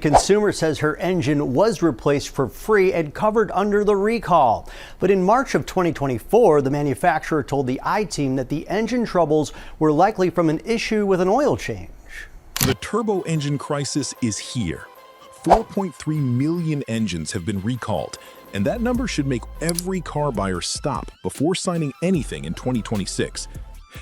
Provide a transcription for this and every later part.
Consumer says her engine was replaced for free and covered under the recall. But in March of 2024, the manufacturer told the I-Team that the engine troubles were likely from an issue with an oil change. The turbo engine crisis is here. 4.3 million engines have been recalled, and that number should make every car buyer stop before signing anything in 2026.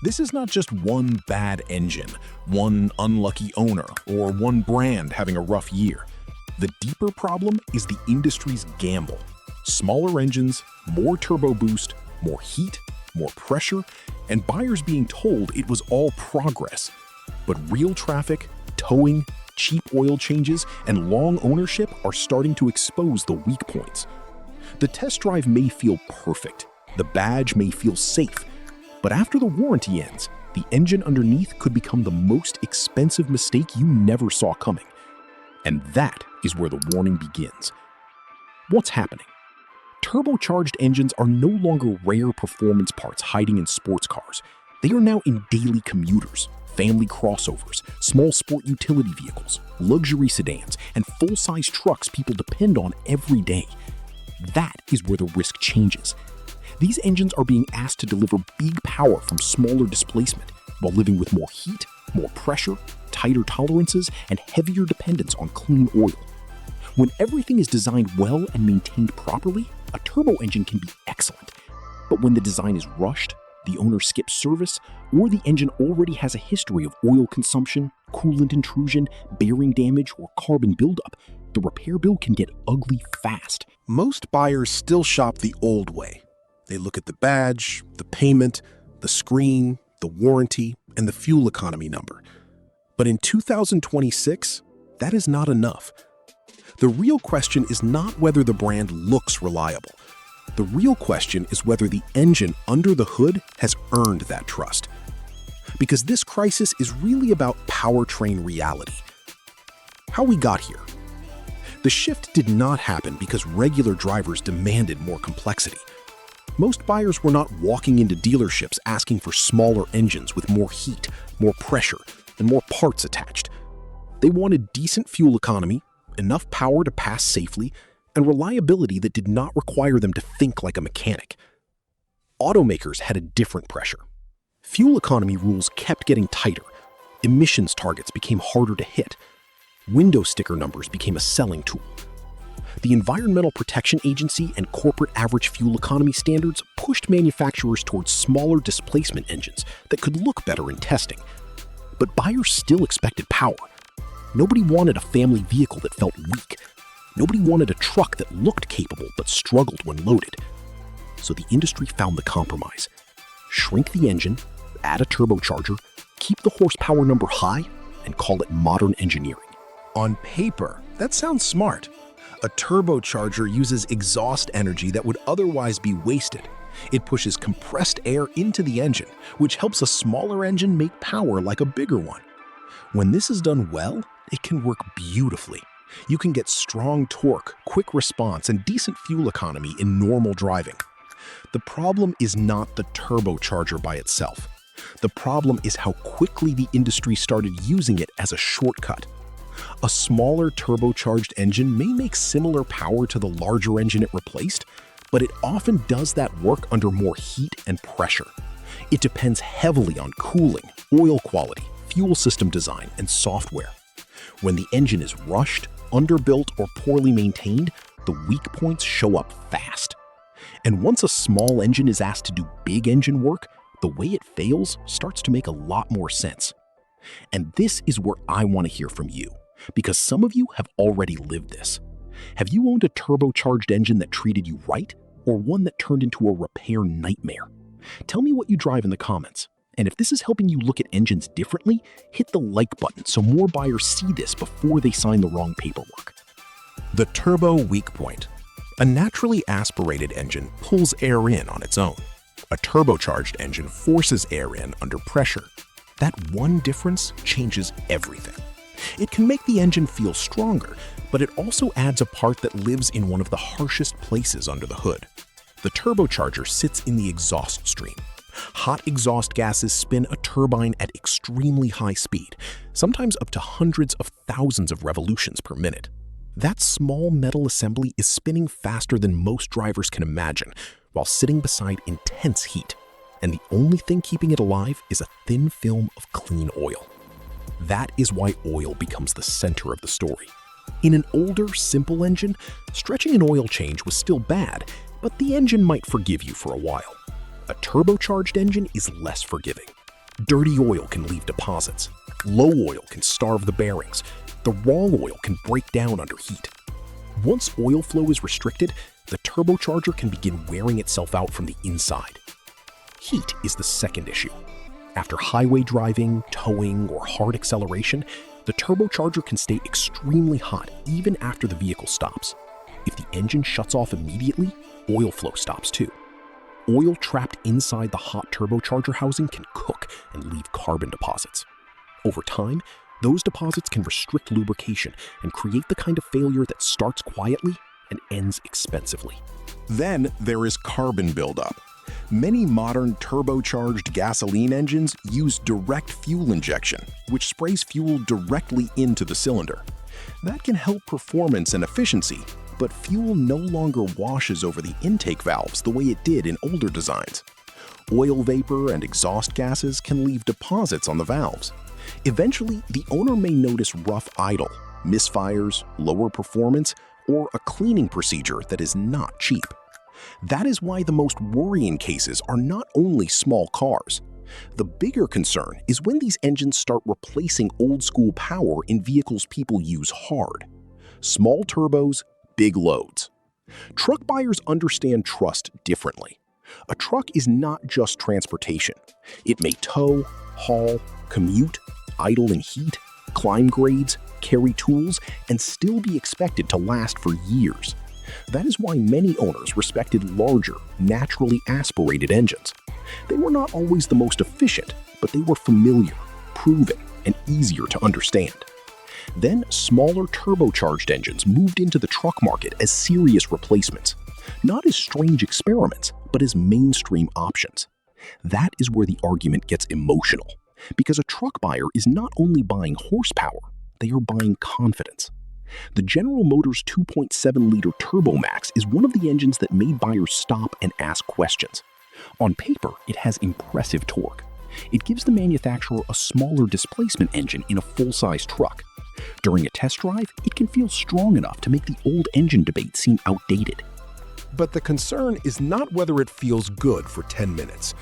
This is not just one bad engine, one unlucky owner, or one brand having a rough year. The deeper problem is the industry's gamble. Smaller engines, more turbo boost, more heat, more pressure, and buyers being told it was all progress. But real traffic, towing, cheap oil changes, and long ownership are starting to expose the weak points. The test drive may feel perfect, the badge may feel safe, but after the warranty ends, the engine underneath could become the most expensive mistake you never saw coming. And that is where the warning begins. What's happening? Turbocharged engines are no longer rare performance parts hiding in sports cars. They are now in daily commuters, family crossovers, small sport utility vehicles, luxury sedans, and full-size trucks people depend on every day. That is where the risk changes. These engines are being asked to deliver big power from smaller displacement while living with more heat, more pressure, tighter tolerances, and heavier dependence on clean oil. When everything is designed well and maintained properly, a turbo engine can be excellent. But when the design is rushed, the owner skips service, or the engine already has a history of oil consumption, coolant intrusion, bearing damage, or carbon buildup, the repair bill can get ugly fast. Most buyers still shop the old way. They look at the badge, the payment, the screen, the warranty, and the fuel economy number. But in 2026, that is not enough. The real question is not whether the brand looks reliable. The real question is whether the engine under the hood has earned that trust. Because this crisis is really about powertrain reality. How we got here. The shift did not happen because regular drivers demanded more complexity. Most buyers were not walking into dealerships asking for smaller engines with more heat, more pressure, and more parts attached. They wanted decent fuel economy, enough power to pass safely, and reliability that did not require them to think like a mechanic. Automakers had a different pressure. Fuel economy rules kept getting tighter. Emissions targets became harder to hit. Window sticker numbers became a selling tool. The Environmental Protection Agency and corporate average fuel economy standards pushed manufacturers towards smaller displacement engines that could look better in testing. But buyers still expected power. Nobody wanted a family vehicle that felt weak. Nobody wanted a truck that looked capable but struggled when loaded. So the industry found the compromise. Shrink the engine, add a turbocharger, keep the horsepower number high, and call it modern engineering. On paper, that sounds smart. A turbocharger uses exhaust energy that would otherwise be wasted. It pushes compressed air into the engine, which helps a smaller engine make power like a bigger one. When this is done well, it can work beautifully. You can get strong torque, quick response, and decent fuel economy in normal driving. The problem is not the turbocharger by itself. The problem is how quickly the industry started using it as a shortcut. A smaller turbocharged engine may make similar power to the larger engine it replaced, but it often does that work under more heat and pressure. It depends heavily on cooling, oil quality, fuel system design, and software. When the engine is rushed, underbuilt, or poorly maintained, the weak points show up fast. And once a small engine is asked to do big engine work, the way it fails starts to make a lot more sense. And this is where I want to hear from you, because some of you have already lived this. Have you owned a turbocharged engine that treated you right, or one that turned into a repair nightmare? Tell me what you drive in the comments. And if this is helping you look at engines differently, hit the like button so more buyers see this before they sign the wrong paperwork. The turbo weak point. A naturally aspirated engine pulls air in on its own. A turbocharged engine forces air in under pressure. That one difference changes everything. It can make the engine feel stronger, but it also adds a part that lives in one of the harshest places under the hood. The turbocharger sits in the exhaust stream. Hot exhaust gases spin a turbine at extremely high speed, sometimes up to hundreds of thousands of revolutions per minute. That small metal assembly is spinning faster than most drivers can imagine, while sitting beside intense heat. And the only thing keeping it alive is a thin film of clean oil. That is why oil becomes the center of the story. In an older, simple engine, stretching an oil change was still bad, but the engine might forgive you for a while. A turbocharged engine is less forgiving. Dirty oil can leave deposits. Low oil can starve the bearings. The wrong oil can break down under heat. Once oil flow is restricted, the turbocharger can begin wearing itself out from the inside. Heat is the second issue. After highway driving, towing, or hard acceleration, the turbocharger can stay extremely hot even after the vehicle stops. If the engine shuts off immediately, oil flow stops too. Oil trapped inside the hot turbocharger housing can cook and leave carbon deposits. Over time, those deposits can restrict lubrication and create the kind of failure that starts quietly and ends expensively. Then there is carbon buildup. Many modern turbocharged gasoline engines use direct fuel injection, which sprays fuel directly into the cylinder. That can help performance and efficiency, but fuel no longer washes over the intake valves the way it did in older designs. Oil vapor and exhaust gases can leave deposits on the valves. Eventually, the owner may notice rough idle, misfires, lower performance, or a cleaning procedure that is not cheap. That is why the most worrying cases are not only small cars. The bigger concern is when these engines start replacing old-school power in vehicles people use hard. Small turbos, big loads. Truck buyers understand trust differently. A truck is not just transportation. It may tow, haul, commute, idle in heat, climb grades, carry tools, and still be expected to last for years. That is why many owners respected larger, naturally aspirated engines. They were not always the most efficient, but they were familiar, proven, and easier to understand. Then, smaller turbocharged engines moved into the truck market as serious replacements, not as strange experiments, but as mainstream options. That is where the argument gets emotional, because a truck buyer is not only buying horsepower, they are buying confidence. The General Motors 2.7-liter TurboMax is one of the engines that made buyers stop and ask questions. On paper, it has impressive torque. It gives the manufacturer a smaller displacement engine in a full-size truck. During a test drive, it can feel strong enough to make the old engine debate seem outdated. But the concern is not whether it feels good for 10 minutes.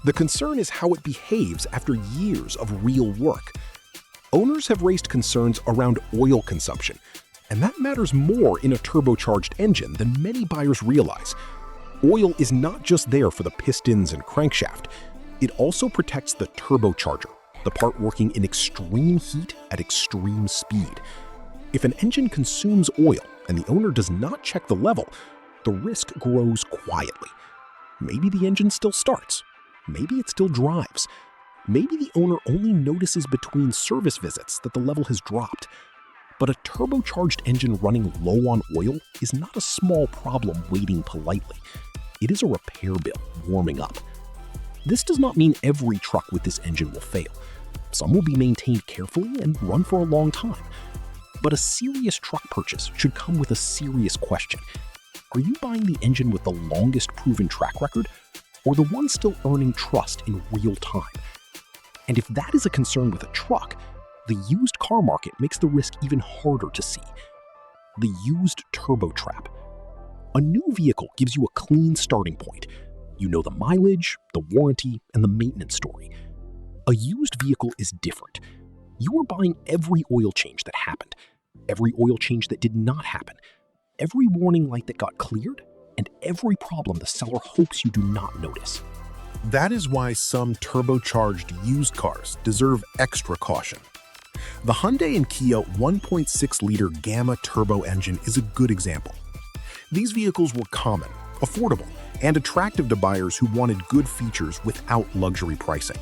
The concern is how it behaves after years of real work. Owners have raised concerns around oil consumption, and that matters more in a turbocharged engine than many buyers realize. Oil is not just there for the pistons and crankshaft. It also protects the turbocharger, the part working in extreme heat at extreme speed. If an engine consumes oil and the owner does not check the level, the risk grows quietly. Maybe the engine still starts. Maybe it still drives. Maybe the owner only notices between service visits that the level has dropped. But a turbocharged engine running low on oil is not a small problem waiting politely. It is a repair bill warming up. This does not mean every truck with this engine will fail. Some will be maintained carefully and run for a long time. But a serious truck purchase should come with a serious question. Are you buying the engine with the longest proven track record, or the one still earning trust in real time? And if that is a concern with a truck, the used car market makes the risk even harder to see. The used turbo trap. A new vehicle gives you a clean starting point. You know the mileage, the warranty, and the maintenance story. A used vehicle is different. You are buying every oil change that happened, every oil change that did not happen, every warning light that got cleared, and every problem the seller hopes you do not notice. That is why some turbocharged used cars deserve extra caution. The Hyundai and Kia 1.6-liter Gamma turbo engine is a good example. These vehicles were common, affordable, and attractive to buyers who wanted good features without luxury pricing.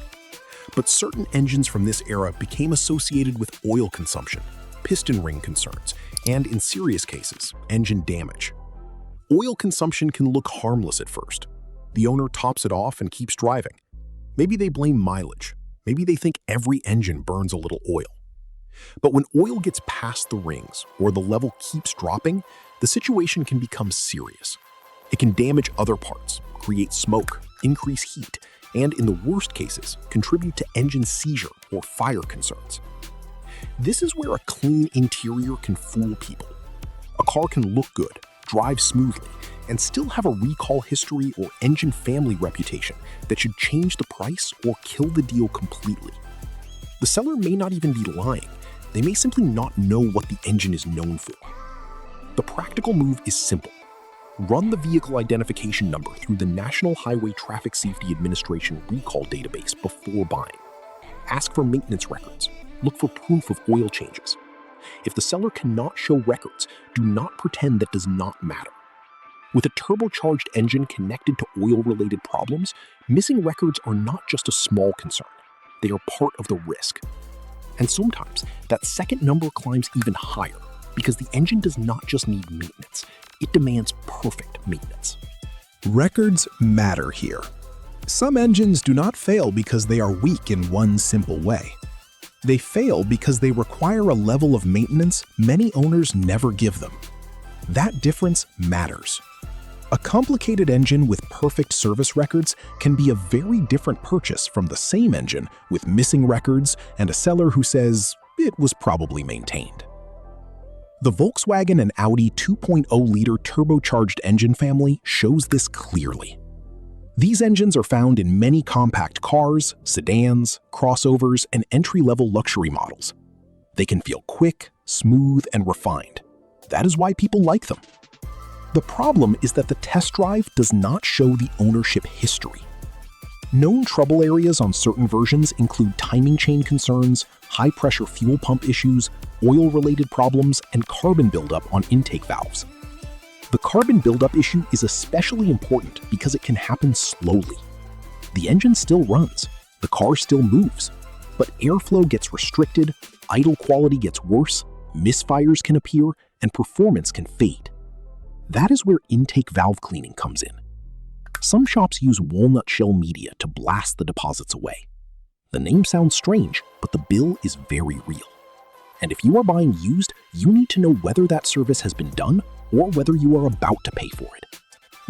But certain engines from this era became associated with oil consumption, piston ring concerns, and in serious cases, engine damage. Oil consumption can look harmless at first. The owner tops it off and keeps driving. Maybe they blame mileage. Maybe they think every engine burns a little oil. But when oil gets past the rings or the level keeps dropping, the situation can become serious. It can damage other parts, create smoke, increase heat, and in the worst cases, contribute to engine seizure or fire concerns. This is where a clean interior can fool people. A car can look good, drive smoothly, and still have a recall history or engine family reputation that should change the price or kill the deal completely. The seller may not even be lying. They may simply not know what the engine is known for. The practical move is simple. Run the vehicle identification number through the National Highway Traffic Safety Administration recall database before buying. Ask for maintenance records. Look for proof of oil changes. If the seller cannot show records, do not pretend that does not matter. With a turbocharged engine connected to oil-related problems, missing records are not just a small concern. They are part of the risk. And sometimes, that second number climbs even higher because the engine does not just need maintenance, it demands perfect maintenance. Records matter here. Some engines do not fail because they are weak in one simple way. They fail because they require a level of maintenance many owners never give them. That difference matters. A complicated engine with perfect service records can be a very different purchase from the same engine with missing records and a seller who says it was probably maintained. The Volkswagen and Audi 2.0-liter turbocharged engine family shows this clearly. These engines are found in many compact cars, sedans, crossovers, and entry-level luxury models. They can feel quick, smooth, and refined. That is why people like them. The problem is that the test drive does not show the ownership history. Known trouble areas on certain versions include timing chain concerns, high-pressure fuel pump issues, oil-related problems, and carbon buildup on intake valves. The carbon buildup issue is especially important because it can happen slowly. The engine still runs, the car still moves, but airflow gets restricted, idle quality gets worse, misfires can appear, and performance can fade. That is where intake valve cleaning comes in. Some shops use walnut shell media to blast the deposits away. The name sounds strange, but the bill is very real. And if you are buying used, you need to know whether that service has been done or whether you are about to pay for it.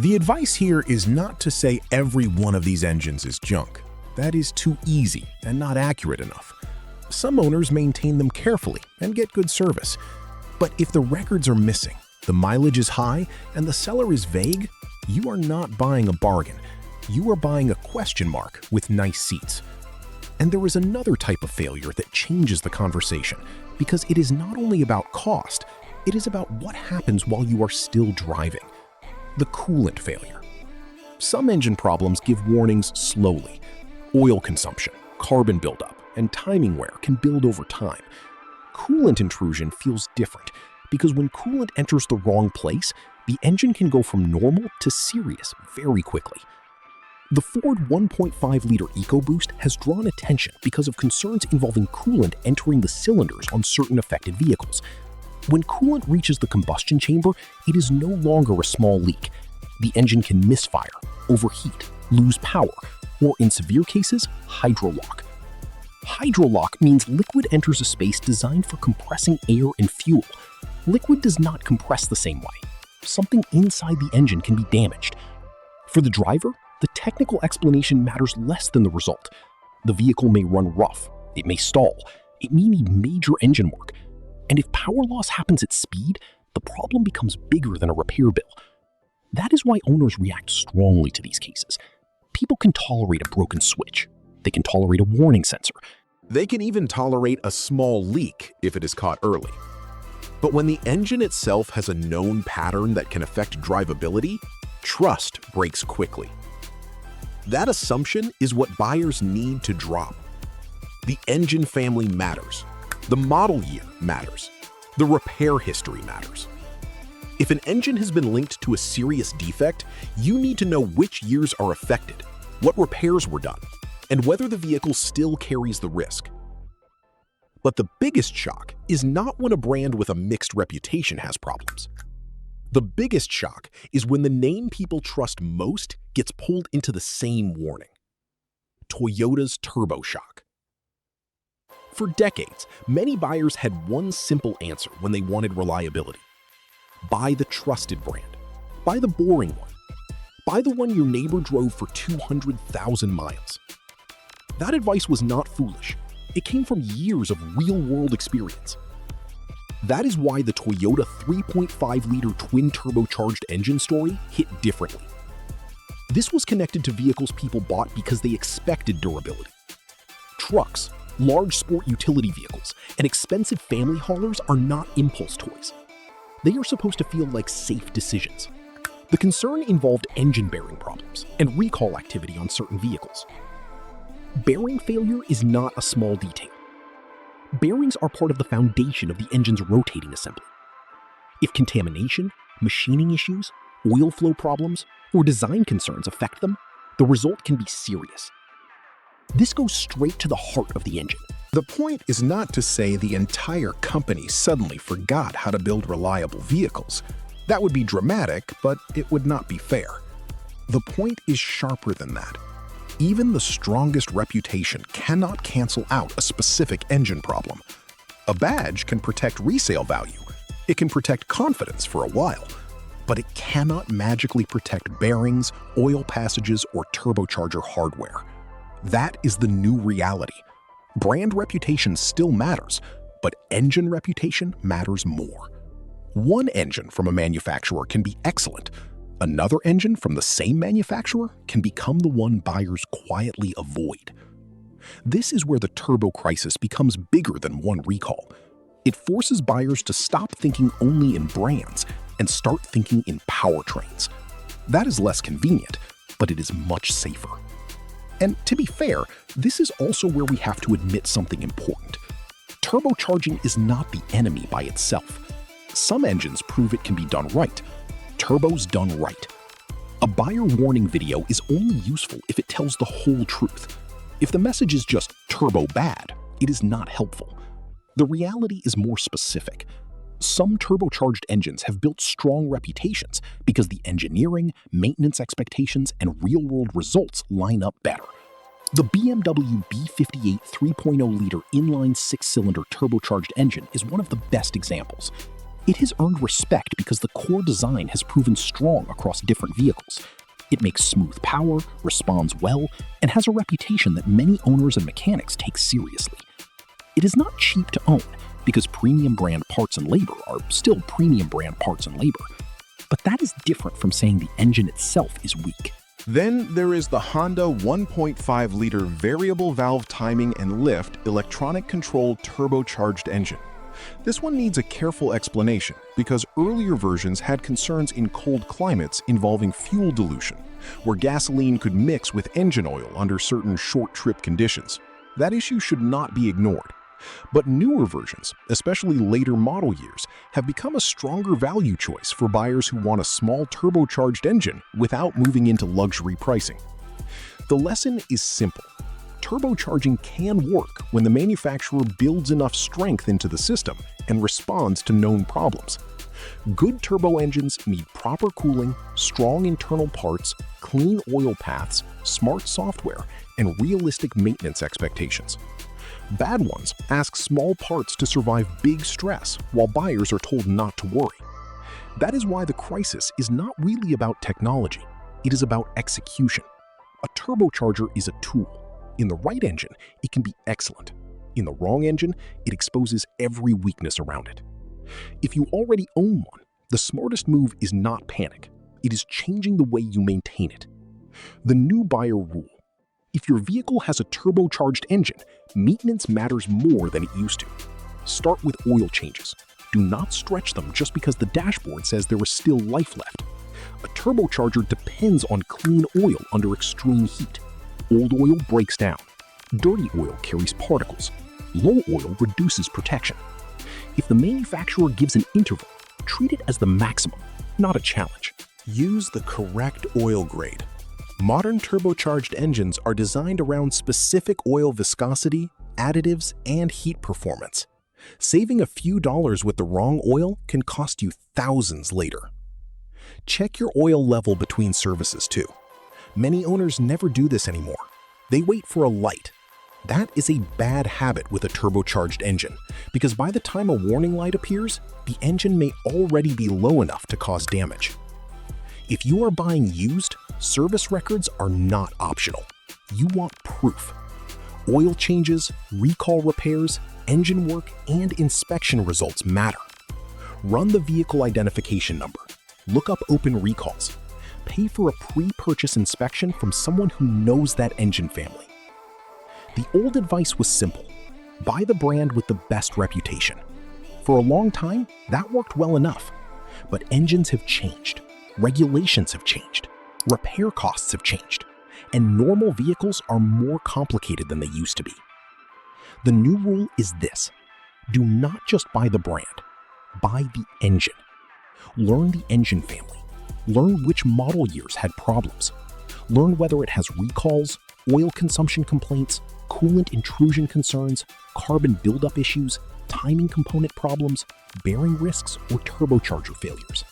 The advice here is not to say every one of these engines is junk. That is too easy and not accurate enough. Some owners maintain them carefully and get good service. But if the records are missing, the mileage is high, and the seller is vague, you are not buying a bargain. You are buying a question mark with nice seats. And there is another type of failure that changes the conversation, because it is not only about cost, it is about what happens while you are still driving. The coolant failure. Some engine problems give warnings slowly. Oil consumption, carbon buildup, and timing wear can build over time. Coolant intrusion feels different, because when coolant enters the wrong place, the engine can go from normal to serious very quickly. The Ford 1.5-liter EcoBoost has drawn attention because of concerns involving coolant entering the cylinders on certain affected vehicles. When coolant reaches the combustion chamber, it is no longer a small leak. The engine can misfire, overheat, lose power, or in severe cases, hydrolock. Hydrolock means liquid enters a space designed for compressing air and fuel. Liquid does not compress the same way. Something inside the engine can be damaged. For the driver, the technical explanation matters less than the result. The vehicle may run rough, it may stall, it may need major engine work. And if power loss happens at speed, the problem becomes bigger than a repair bill. That is why owners react strongly to these cases. People can tolerate a broken switch. They can tolerate a warning sensor. They can even tolerate a small leak if it is caught early. But when the engine itself has a known pattern that can affect drivability, trust breaks quickly. That assumption is what buyers need to drop. The engine family matters. The model year matters. The repair history matters. If an engine has been linked to a serious defect, you need to know which years are affected, what repairs were done, and whether the vehicle still carries the risk. But the biggest shock is not when a brand with a mixed reputation has problems. The biggest shock is when the name people trust most gets pulled into the same warning. Toyota's Turbocharged. For decades, many buyers had one simple answer when they wanted reliability. Buy the trusted brand. Buy the boring one. Buy the one your neighbor drove for 200,000 miles. That advice was not foolish. It came from years of real-world experience. That is why the Toyota 3.5-liter twin-turbocharged engine story hit differently. This was connected to vehicles people bought because they expected durability. Trucks, large sport utility vehicles, and expensive family haulers are not impulse toys. They are supposed to feel like safe decisions. The concern involved engine bearing problems and recall activity on certain vehicles. Bearing failure is not a small detail. Bearings are part of the foundation of the engine's rotating assembly. If contamination, machining issues, oil flow problems, or design concerns affect them, the result can be serious. This goes straight to the heart of the engine. The point is not to say the entire company suddenly forgot how to build reliable vehicles. That would be dramatic, but it would not be fair. The point is sharper than that. Even the strongest reputation cannot cancel out a specific engine problem. A badge can protect resale value. It can protect confidence for a while, but it cannot magically protect bearings, oil passages, or turbocharger hardware. That is the new reality. Brand reputation still matters, but engine reputation matters more. One engine from a manufacturer can be excellent. Another engine from the same manufacturer can become the one buyers quietly avoid. This is where the turbo crisis becomes bigger than one recall. It forces buyers to stop thinking only in brands and start thinking in powertrains. That is less convenient, but it is much safer. And to be fair, this is also where we have to admit something important. Turbocharging is not the enemy by itself. Some engines prove it can be done right. Turbo's done right. A buyer warning video is only useful if it tells the whole truth. If the message is just turbo bad, it is not helpful. The reality is more specific. Some turbocharged engines have built strong reputations because the engineering, maintenance expectations, and real-world results line up better. The BMW B58 3.0-liter inline six-cylinder turbocharged engine is one of the best examples. It has earned respect because the core design has proven strong across different vehicles. It makes smooth power, responds well, and has a reputation that many owners and mechanics take seriously. It is not cheap to own because premium brand parts and labor are still premium brand parts and labor. But that is different from saying the engine itself is weak. Then there is the Honda 1.5-liter variable valve timing and lift electronic-controlled turbocharged engine. This one needs a careful explanation because earlier versions had concerns in cold climates involving fuel dilution, where gasoline could mix with engine oil under certain short-trip conditions. That issue should not be ignored. But newer versions, especially later model years, have become a stronger value choice for buyers who want a small turbocharged engine without moving into luxury pricing. The lesson is simple. Turbocharging can work when the manufacturer builds enough strength into the system and responds to known problems. Good turbo engines need proper cooling, strong internal parts, clean oil paths, smart software, and realistic maintenance expectations. Bad ones ask small parts to survive big stress while buyers are told not to worry. That is why the crisis is not really about technology. It is about execution. A turbocharger is a tool. In the right engine, it can be excellent. In the wrong engine, it exposes every weakness around it. If you already own one, the smartest move is not panic. It is changing the way you maintain it. The new buyer rule. If your vehicle has a turbocharged engine, maintenance matters more than it used to. Start with oil changes. Do not stretch them just because the dashboard says there is still life left. A turbocharger depends on clean oil under extreme heat. Old oil breaks down. Dirty oil carries particles. Low oil reduces protection. If the manufacturer gives an interval, treat it as the maximum, not a challenge. Use the correct oil grade. Modern turbocharged engines are designed around specific oil viscosity, additives, and heat performance. Saving a few dollars with the wrong oil can cost you thousands later. Check your oil level between services too. Many owners never do this anymore. They wait for a light. That is a bad habit with a turbocharged engine, because by the time a warning light appears, the engine may already be low enough to cause damage. If you are buying used, service records are not optional. You want proof. Oil changes, recall repairs, engine work, and inspection results matter. Run the vehicle identification number. Look up open recalls. Pay for a pre-purchase inspection from someone who knows that engine family. The old advice was simple. Buy the brand with the best reputation. For a long time, that worked well enough. But engines have changed. Regulations have changed. Repair costs have changed. And normal vehicles are more complicated than they used to be. The new rule is this: do not just buy the brand, buy the engine. Learn the engine family. Learn which model years had problems. Learn whether it has recalls, oil consumption complaints, coolant intrusion concerns, carbon buildup issues, timing component problems, bearing risks, or turbocharger failures.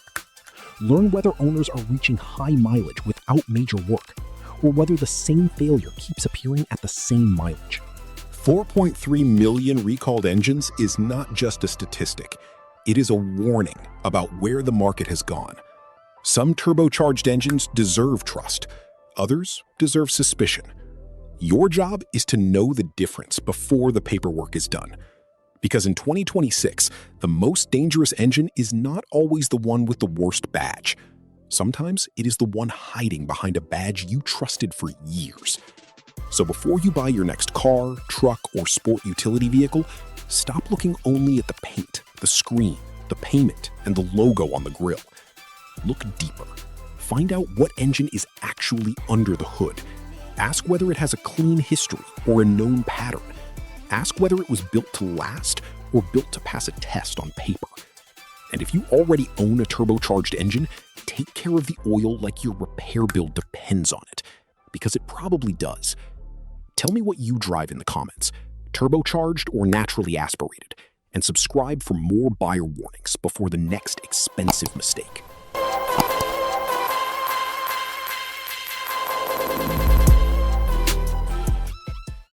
Learn whether owners are reaching high mileage without major work, or whether the same failure keeps appearing at the same mileage. 4.3 million recalled engines is not just a statistic. It is a warning about where the market has gone. Some turbocharged engines deserve trust. Others deserve suspicion. Your job is to know the difference before the paperwork is done. Because in 2026, the most dangerous engine is not always the one with the worst badge. Sometimes it is the one hiding behind a badge you trusted for years. So before you buy your next car, truck, or sport utility vehicle, stop looking only at the paint, the screen, the payment, and the logo on the grille. Look deeper. Find out what engine is actually under the hood. Ask whether it has a clean history or a known pattern. Ask whether it was built to last or built to pass a test on paper. And if you already own a turbocharged engine, take care of the oil like your repair bill depends on it, because it probably does. Tell me what you drive in the comments, turbocharged or naturally aspirated, and subscribe for more buyer warnings before the next expensive mistake.